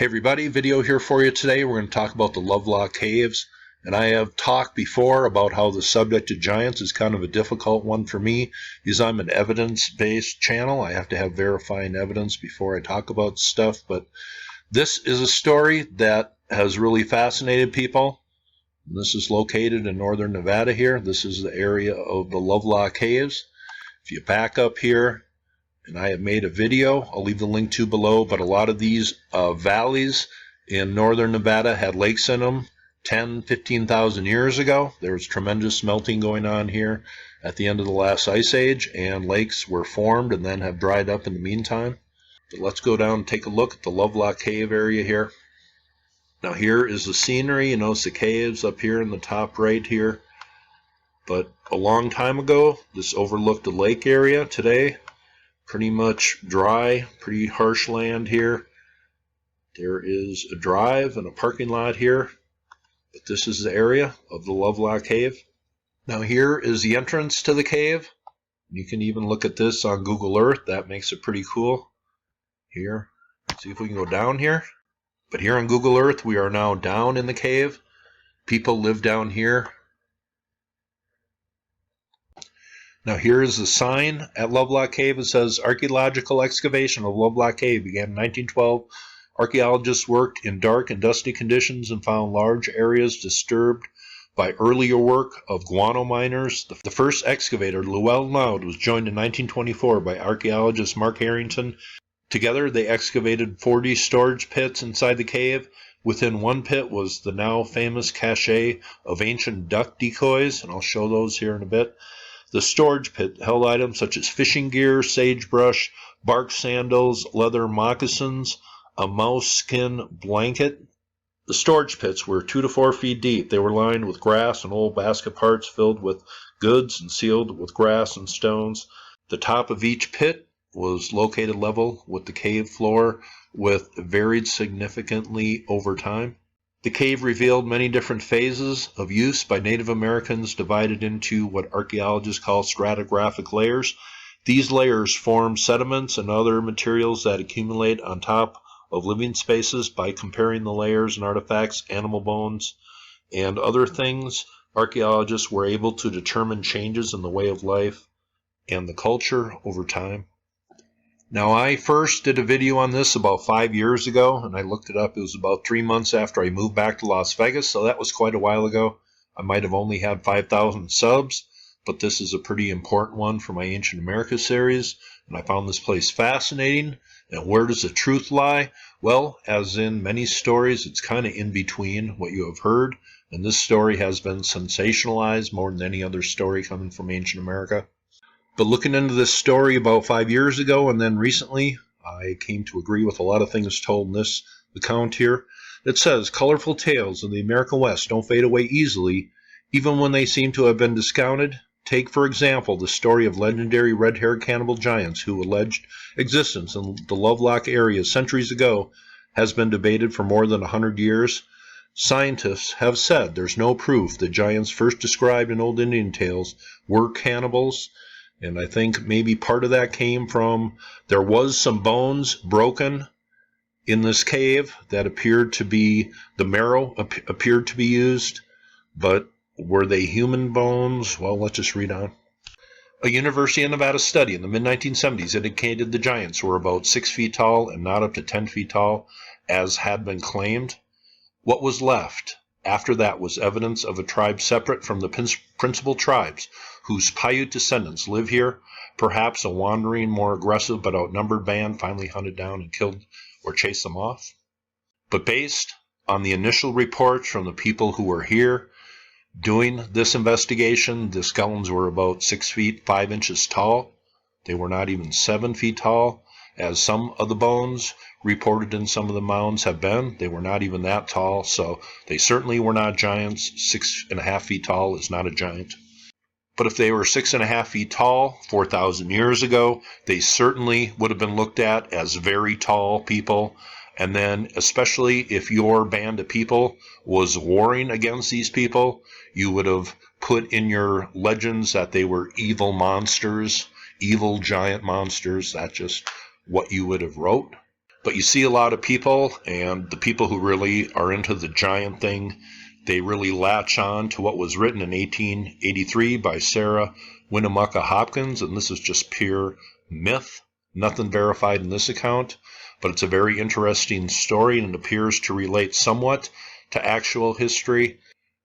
Hey everybody, video here for you today. We're going to talk about the Lovelock Caves. And I have talked before about how the subject of giants is kind of a difficult one for me because I'm an evidence-based channel. I have to have verifying evidence before I talk about stuff. But this is a story that has really fascinated people. This is located in northern Nevada here. This is the area of the Lovelock Caves. If you back up here, and I have made a video, I'll leave the link to below, but a lot of these valleys in northern Nevada had lakes in them 10, 15,000 years ago. There was tremendous melting going on here at the end of the last ice age, and lakes were formed and then have dried up in the meantime. But let's go down and take a look at the Lovelock Cave area here. Now here is the scenery. You notice the caves up here in the top right here. But a long time ago, this overlooked the lake area. Today, pretty much dry, pretty harsh land here. There is a drive and a parking lot here, but this is the area of the Lovelock Cave. Now here is the entrance to the cave. You can even look at this on Google Earth. That makes it pretty cool. Here, see if we can go down here. But here on Google Earth, we are now down in the cave. People live down here. Now here is the sign at Lovelock Cave. It says, archaeological excavation of Lovelock Cave began in 1912. Archaeologists worked in dark and dusty conditions and found large areas disturbed by earlier work of guano miners. The first excavator, Llewellyn Loud, was joined in 1924 by archaeologist Mark Harrington. Together they excavated 40 storage pits inside the cave. Within one pit was the now famous cache of ancient duck decoys, and I'll show those here in a bit. The storage pit held items such as fishing gear, sagebrush, bark sandals, leather moccasins, a mouse skin blanket. The storage pits were 2 to 4 feet deep. They were lined with grass and old basket parts filled with goods and sealed with grass and stones. The top of each pit was located level with the cave floor, with varied significantly over time. The cave revealed many different phases of use by Native Americans, divided into what archaeologists call stratigraphic layers. These layers form sediments and other materials that accumulate on top of living spaces. By comparing the layers and artifacts, animal bones, and other things, archaeologists were able to determine changes in the way of life and the culture over time. Now, I first did a video on this about 5 years ago, and I looked it up. It was about 3 months after I moved back to Las Vegas, so that was quite a while ago. I might have only had 5,000 subs, but this is a pretty important one for my Ancient America series, and I found this place fascinating. And where does the truth lie? Well, as in many stories, it's kind of in between what you have heard, and this story has been sensationalized more than any other story coming from Ancient America. But looking into this story about 5 years ago and then recently, I came to agree with a lot of things told in this account here. It says, colorful tales of the American West don't fade away easily, even when they seem to have been discounted. Take, for example, the story of legendary red-haired cannibal giants whose alleged existence in the Lovelock area centuries ago has been debated for more than 100 years. Scientists have said there's no proof the giants first described in old Indian tales were cannibals. And I think maybe part of that came from there was some bones broken in this cave that appeared to be, the marrow appeared to be used, but were they human bones? Well, let's just read on. A University of Nevada study in the mid-1970s indicated the giants were about 6 feet tall and not up to 10 feet tall, as had been claimed. What was left after that was evidence of a tribe separate from the principal tribes, whose Paiute descendants live here. Perhaps a wandering, more aggressive but outnumbered band finally hunted down and killed or chased them off. But based on the initial reports from the people who were here doing this investigation, the skeletons were about 6 feet 5 inches tall. They were not even 7 feet tall, as some of the bones reported in some of the mounds have been. They were not even that tall, so they certainly were not giants. 6.5 feet tall is not a giant. But if they were 6.5 feet tall 4,000 years ago, they certainly would have been looked at as very tall people. And then, especially if your band of people was warring against these people, you would have put in your legends that they were evil monsters, evil giant monsters. That's just what you would have wrote. But you see a lot of people, and the people who really are into the giant thing, they really latch on to what was written in 1883 by Sarah Winnemucca Hopkins, and this is just pure myth. Nothing verified in this account, but it's a very interesting story, and it appears to relate somewhat to actual history.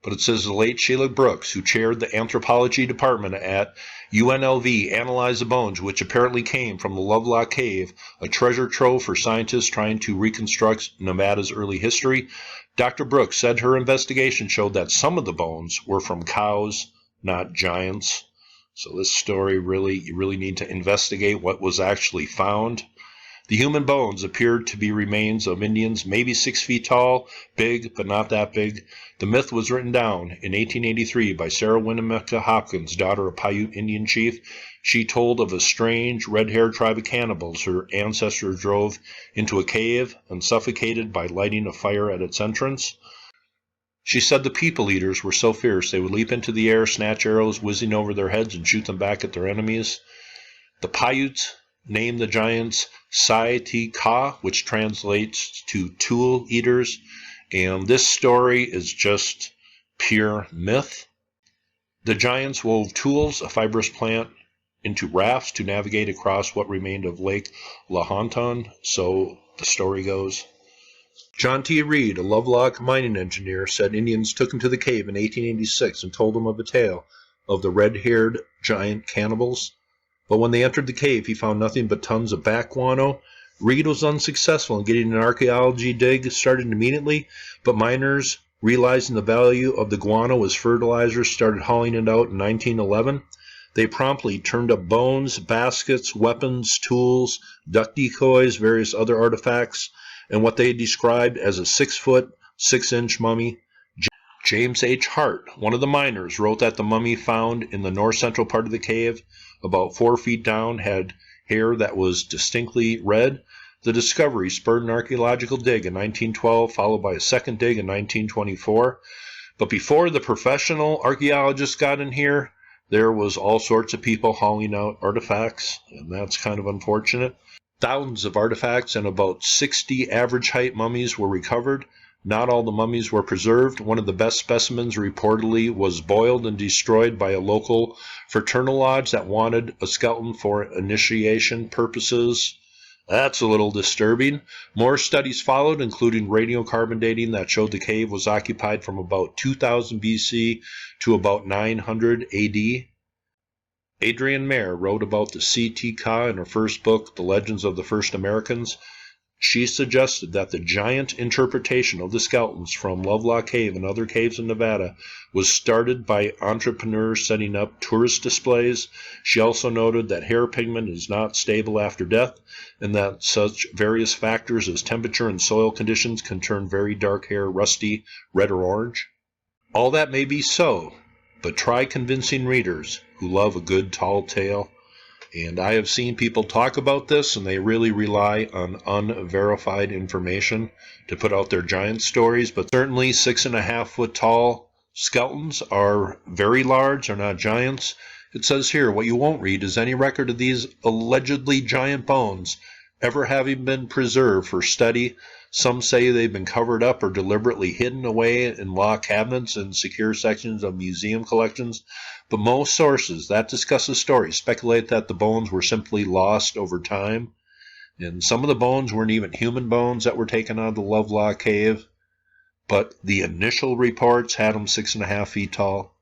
But it says the late Sheila Brooks, who chaired the anthropology department at UNLV, analyzed the bones, which apparently came from the Lovelock Cave, a treasure trove for scientists trying to reconstruct Nevada's early history. Dr. Brooks said her investigation showed that some of the bones were from cows, not giants. So this story you really need to investigate what was actually found. The human bones appeared to be remains of Indians, maybe 6 feet tall, big, but not that big. The myth was written down in 1883 by Sarah Winnemucca Hopkins, daughter of Paiute Indian chief. She told of a strange, red-haired tribe of cannibals her ancestors drove into a cave and suffocated by lighting a fire at its entrance. She said the people eaters were so fierce they would leap into the air, snatch arrows whizzing over their heads, and shoot them back at their enemies. The Paiutes named the giants sate, which translates to tool eaters, and this story is just pure myth. The giants wove tools, a fibrous plant, into rafts to navigate across what remained of Lake Lahontan, so the story goes. John T. Reed, a Lovelock mining engineer, said Indians took him to the cave in 1886 and told him of a tale of the red-haired giant cannibals. But when they entered the cave, he found nothing but tons of bat guano. Reed was unsuccessful in getting an archaeology dig started immediately, but miners, realizing the value of the guano as fertilizer, started hauling it out in 1911. They promptly turned up bones, baskets, weapons, tools, duck decoys, various other artifacts, and what they described as a 6-foot, 6-inch mummy. James H. Hart, one of the miners, wrote that the mummy found in the north-central part of the cave, about 4 feet down, had hair that was distinctly red. The discovery spurred an archaeological dig in 1912, followed by a second dig in 1924. But before the professional archaeologists got in here, there was all sorts of people hauling out artifacts, and that's kind of unfortunate. Thousands of artifacts and about 60 average height mummies were recovered. Not all the mummies were preserved. One of the best specimens reportedly was boiled and destroyed by a local fraternal lodge that wanted a skeleton for initiation purposes. That's a little disturbing. More studies followed, including radiocarbon dating that showed the cave was occupied from about 2000 BC to about 900 AD. Adrienne Mayer wrote about the CTK in her first book, The Legends of the First Americans. She suggested that the giant interpretation of the skeletons from Lovelock Cave and other caves in Nevada was started by entrepreneurs setting up tourist displays. She also noted that hair pigment is not stable after death, and that such various factors as temperature and soil conditions can turn very dark hair rusty, red, or orange. All that may be so, but try convincing readers who love a good tall tale. And I have seen people talk about this, and they really rely on unverified information to put out their giant stories. But certainly 6.5 foot tall skeletons are very large, they're not giants. It says here, what you won't read is any record of these allegedly giant bones ever having been preserved for study. Some say they've been covered up or deliberately hidden away in locked cabinets and secure sections of museum collections. But most sources that discuss the story speculate that the bones were simply lost over time. And some of the bones weren't even human bones that were taken out of the Lovelock Cave, but the initial reports had them 6.5 feet tall.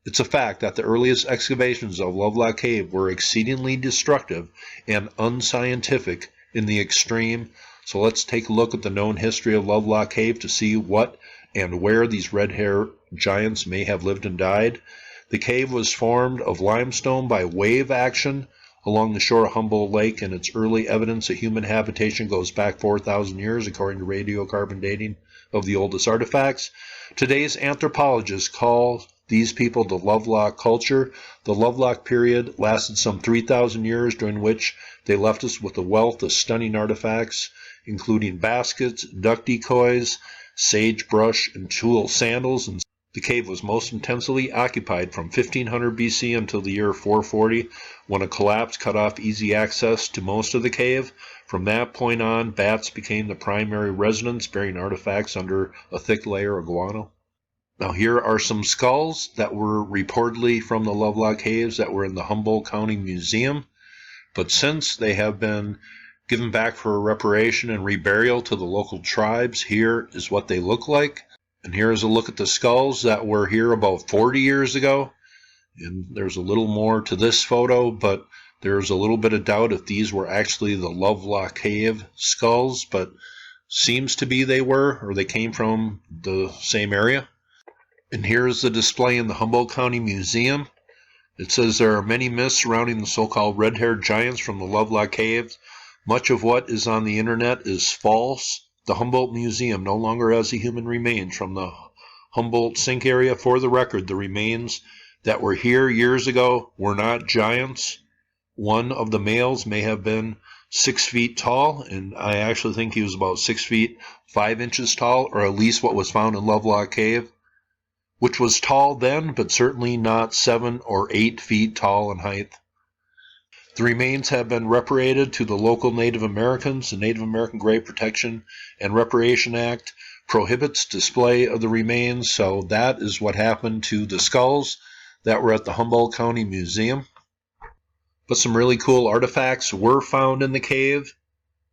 It's a fact that the earliest excavations of Lovelock Cave were exceedingly destructive and unscientific in the extreme. So let's take a look at the known history of Lovelock Cave to see what and where these red hair giants may have lived and died. The cave was formed of limestone by wave action along the shore of Humboldt Lake, and its early evidence of human habitation goes back 4,000 years, according to radiocarbon dating of the oldest artifacts. Today's anthropologists call these people the Lovelock culture. The Lovelock period lasted some 3,000 years, during which they left us with a wealth of stunning artifacts, including baskets, duck decoys, sagebrush, and tool sandals. And the cave was most intensely occupied from 1500 BC until the year 440, when a collapse cut off easy access to most of the cave. From that point on, bats became the primary residents, burying artifacts under a thick layer of guano. Now here are some skulls that were reportedly from the Lovelock Caves that were in the Humboldt County Museum, but since they have been given back for reparation and reburial to the local tribes, here is what they look like. And here's a look at the skulls that were here about 40 years ago. And there's a little more to this photo, but there's a little bit of doubt if these were actually the Lovelock Cave skulls, but seems to be they were, or they came from the same area. And here's the display in the Humboldt County Museum. It says there are many myths surrounding the so-called red-haired giants from the Lovelock Caves. Much of what is on the internet is false. The Humboldt Museum no longer has the human remains from the Humboldt sink area. For the record, the remains that were here years ago were not giants. One of the males may have been 6 feet tall, and I actually think he was about 6 feet 5 inches tall, or at least what was found in Lovelock Cave, which was tall then, but certainly not 7 or 8 feet tall in height. The remains have been reparated to the local Native Americans. The Native American Grave Protection and Reparation Act prohibits display of the remains, so that is what happened to the skulls that were at the Humboldt County Museum. But some really cool artifacts were found in the cave.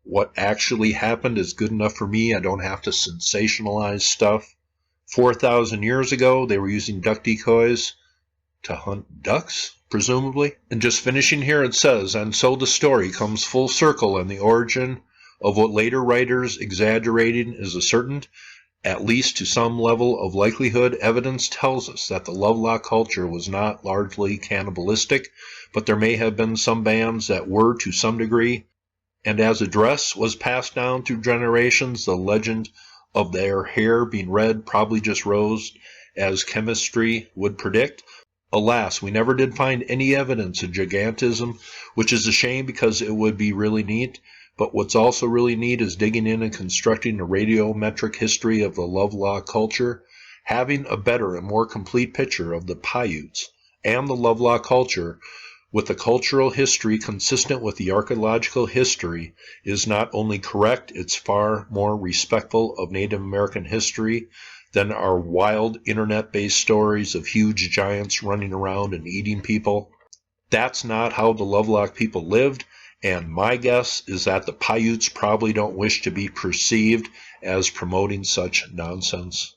What actually happened is good enough for me. I don't have to sensationalize stuff. 4,000 years ago, they were using duck decoys to hunt ducks, presumably. And just finishing here, it says, and so the story comes full circle, and the origin of what later writers exaggerating is ascertained, at least to some level of likelihood. Evidence tells us that the Lovelock culture was not largely cannibalistic, but there may have been some bands that were to some degree, and as a dress was passed down through generations, the legend of their hair being red probably just rose as chemistry would predict. Alas, we never did find any evidence of gigantism, which is a shame because it would be really neat. But what's also really neat is digging in and constructing a radiometric history of the Lovelock culture, having a better and more complete picture of the Paiutes and the Lovelock culture with a cultural history consistent with the archaeological history is not only correct, it's far more respectful of Native American history than our wild internet-based stories of huge giants running around and eating people. That's not how the Lovelock people lived, and my guess is that the Paiutes probably don't wish to be perceived as promoting such nonsense.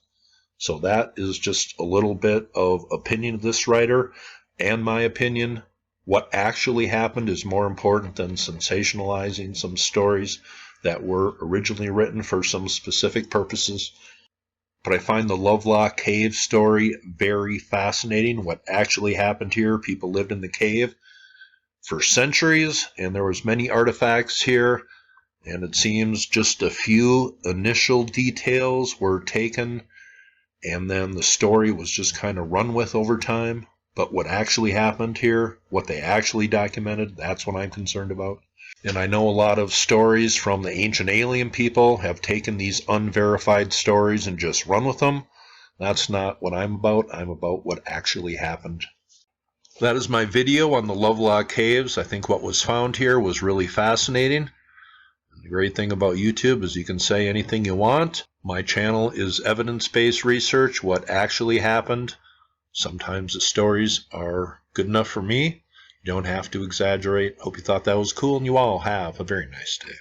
So that is just a little bit of opinion of this writer, and my opinion. What actually happened is more important than sensationalizing some stories that were originally written for some specific purposes. But I find the Lovelock Cave story very fascinating. What actually happened here, people lived in the cave for centuries, and there was many artifacts here, and it seems just a few initial details were taken, and then the story was just kind of run with over time. But what actually happened here, what they actually documented, that's what I'm concerned about. And I know a lot of stories from the ancient alien people have taken these unverified stories and just run with them. That's not what I'm about. I'm about what actually happened. That is my video on the Lovelock Caves. I think what was found here was really fascinating. The great thing about YouTube is you can say anything you want. My channel is evidence-based research, what actually happened. Sometimes the stories are good enough for me. You don't have to exaggerate. Hope you thought that was cool, and you all have a very nice day.